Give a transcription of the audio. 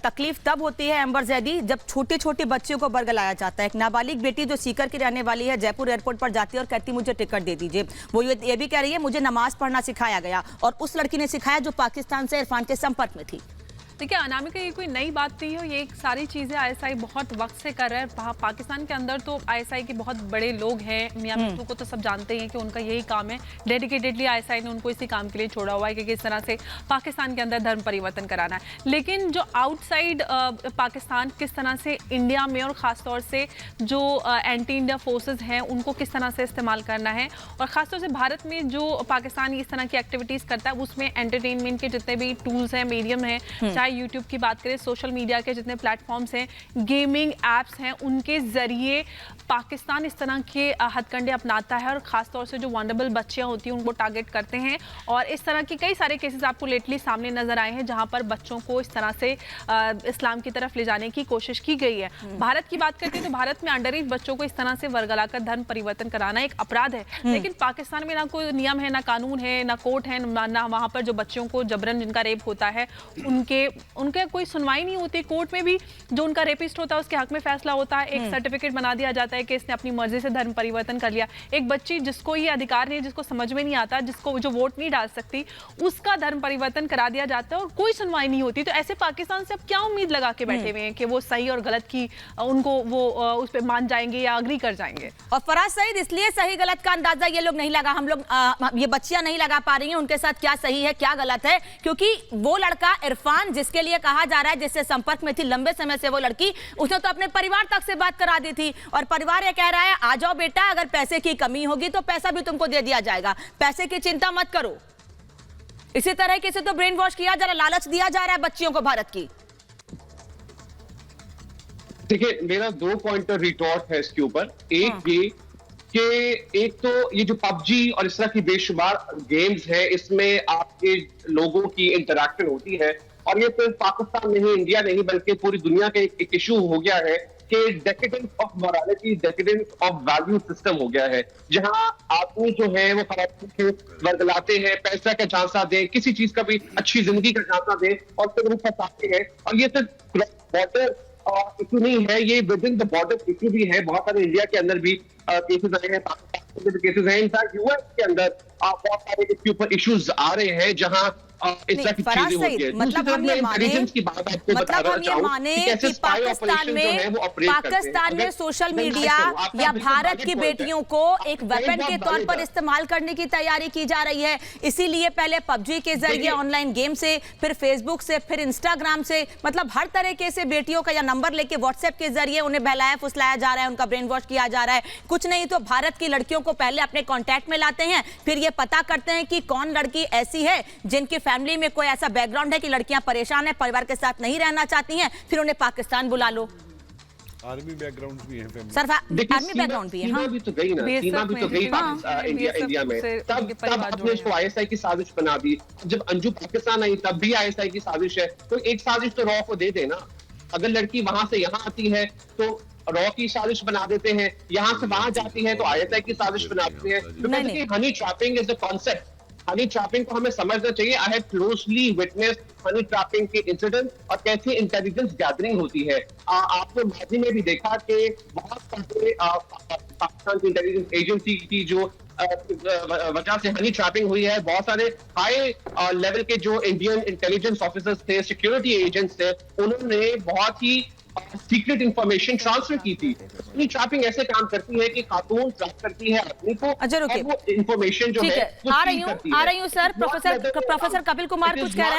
तकलीफ तब होती है एम्बर जैदी जब छोटे छोटे बच्चों को बरगलाया जाता है। एक नाबालिग बेटी जो सीकर की रहने वाली है जयपुर एयरपोर्ट पर जाती है और कहती मुझे टिकट दे दीजिए। वो ये भी कह रही है मुझे नमाज पढ़ना सिखाया गया, और उस लड़की ने सिखाया जो पाकिस्तान से इरफान के संपर्क में थी। देखिए अनामिका, ये कोई नई बात नहीं है, ये एक सारी चीज़ें आईएसआई बहुत वक्त से कर रहा है। पाकिस्तान के अंदर तो आईएसआई के बहुत बड़े लोग हैं, मियां मिट्टू को तो सब जानते हैं कि उनका यही काम है। डेडिकेटेडली आईएसआई ने उनको इसी काम के लिए छोड़ा हुआ है कि किस तरह से पाकिस्तान के अंदर धर्म परिवर्तन कराना है। लेकिन जो आउटसाइड पाकिस्तान किस तरह से इंडिया में और ख़ासतौर से जो एंटी इंडिया फोर्सेज हैं उनको किस तरह से इस्तेमाल करना है, और ख़ासतौर से भारत में जो पाकिस्तान इस तरह की एक्टिविटीज़ करता है उसमें एंटरटेनमेंट के जितने भी टूल्स हैं, मीडियम हैं, चाहे यूट्यूब की बात करें, सोशल मीडिया के जितने प्लेटफॉर्म्स हैं, गेमिंग एप्स हैं, उनके जरिए पाकिस्तान इस तरह के हथकंडे अपनाता है और ख़ासतौर से जो वनरेबल बच्चियां होती हैं उनको टारगेट करते हैं। और इस तरह के कई सारे केसेस आपको लेटली सामने नजर आए हैं जहां पर बच्चों को इस तरह से इस्लाम की तरफ ले जाने की कोशिश की गई है। भारत की बात करते हैं तो भारत में अंडर एज बच्चों को इस तरह से वर्गलाकर धर्म परिवर्तन कराना एक अपराध है। लेकिन पाकिस्तान में ना कोई नियम है, ना कानून है, ना कोर्ट है, ना वहां पर जो बच्चों को जबरन जिनका रेप होता है उनके कोई सुनवाई नहीं होती। कोर्ट में भी जो उनका रेपिस्ट होता है उसके हक में फैसला होता है, एक सर्टिफिकेट बना दिया जाता है कि इसने अपनी मर्जी से धर्म परिवर्तन कर लिया। एक बच्ची जिसको ये अधिकार नहीं, जिसको समझ में नहीं आता, जिसको जो वोट नहीं डाल सकती, उसका धर्म परिवर्तन करा दिया जाता है और कोई सुनवाई नहीं होती। तो ऐसे पाकिस्तान से अब क्या उम्मीद लगा के बैठे हुए हैं कि वो सही और गलत की उनको वो उस पर मान जाएंगे या अग्री कर जाएंगे। और फराज सईद, इसलिए सही गलत का अंदाजा ये लोग नहीं लगा, हम लोग ये बच्चियां नहीं लगा पा रही हैं उनके साथ क्या सही है क्या गलत है, क्योंकि वो लड़का इरफान जिसके लिए कहा जा रहा है, जिससे संपर्क में थी लंबे समय से वो लड़की, उसने तो अपने परिवार तक से बात करा दी थी। और परिवार ये कह रहा है आ जाओ बेटा, अगर पैसे की कमी होगी तो पैसा भी तुमको दे दिया जाएगा, पैसे की चिंता मत करो। इसी तरह से तो ब्रेन वॉश किया जा रहा, लालच दिया जा रहा है बच्चियों को भारत की। देखिए, मेरा 2 पॉइंट रिटॉर्ट है इसके ऊपर। एक ये कि एक तो ये जो पबजी और इस तरह की बेशुमार गेम्स है, इसमें आपके लोगों की इंटरैक्शन होती है, और ये सिर्फ पाकिस्तान नहीं, इंडिया नहीं, बल्कि पूरी दुनिया का एक इशू हो गया है कि decadence of morality, decadence of value system हो गया है, जहां आदमी जो है वो वर्गलाते हैं, पैसा का झांसा दे, किसी चीज का भी अच्छी जिंदगी का झांसा दे और फिर वो फंसाते हैं। और ये सिर्फ बॉर्डर इशू नहीं है, ये with in the border issue भी है। बहुत सारे इंडिया के अंदर भी केसेस आए हैं, पाकिस्तान के केसेस हैं, इनफैक्ट यूएस के अंदर बहुत सारे इसके ऊपर इश्यूज आ रहे हैं जहां इस तरह की चीजें होती है। मतलब हम ये माने कि पाकिस्तान में सोशल मीडिया या भारत की बेटियों को एक वेपन के तौर पर इस्तेमाल करने की तैयारी की जा रही है। इसीलिए पहले पबजी के जरिए, ऑनलाइन गेम से, फिर फेसबुक से, फिर इंस्टाग्राम से, मतलब हर तरीके से बेटियों का या नंबर लेके व्हाट्सएप के जरिए उन्हें बहलाया फुसलाया जा रहा है, उनका ब्रेन वॉश किया जा रहा है। कुछ नहीं तो भारत की लड़कियों को पहले अपने कॉन्टैक्ट में लाते हैं, फिर ये पता करते हैं कि कौन लड़की ऐसी है जिनकी फैमिली में कोई ऐसा बैकग्राउंड है कि लड़कियां परेशान है, परिवार के साथ नहीं रहना चाहती हैं, फिर उन्हें पाकिस्तान बुला लो। आर्मी बैकग्राउंड भी है, सर आर्मी बैकग्राउंड भी है। सीमा भी तो गई ना, सीमा भी तो गई इंडिया में, तब आपने इसको आईएसआई की साजिश बना दी। जब अंजू पाकिस्तान आई तब भी आईएसआई की साजिश है, तो एक साजिश तो रॉ को दे देना। अगर लड़की वहां से यहाँ आती है तो रॉ की साजिश बना देते हैं, यहाँ से वहां जाती है तो आईएसआई की साजिश बना देते हैं। Honey trapping is a concept. Honey trapping को हमें समझना चाहिए। I have closely witness Honey trapping के इंसिडेंट और कैसे इंटेलिजेंस गैदरिंग होती है। आपने माजी में भी देखा कि बहुत सारे पाकिस्तान की इंटेलिजेंस एजेंसी की जो वजह से हनी ट्रैपिंग हुई है, बहुत सारे हाई लेवल के जो इंडियन इंटेलिजेंस ऑफिसर्स थे, सिक्योरिटी एजेंट्स थे, उन्होंने बहुत ही सीक्रेट इंफॉर्मेशन ट्रांसफर की थी। ट्रैपिंग ऐसे काम करती है कि खातून ट्रैक करती है आदमी को, और वो इंफॉर्मेशन जो है आ रही हूँ सर। प्रोफेसर कपिल कुमार कुछ कह रहे हैं।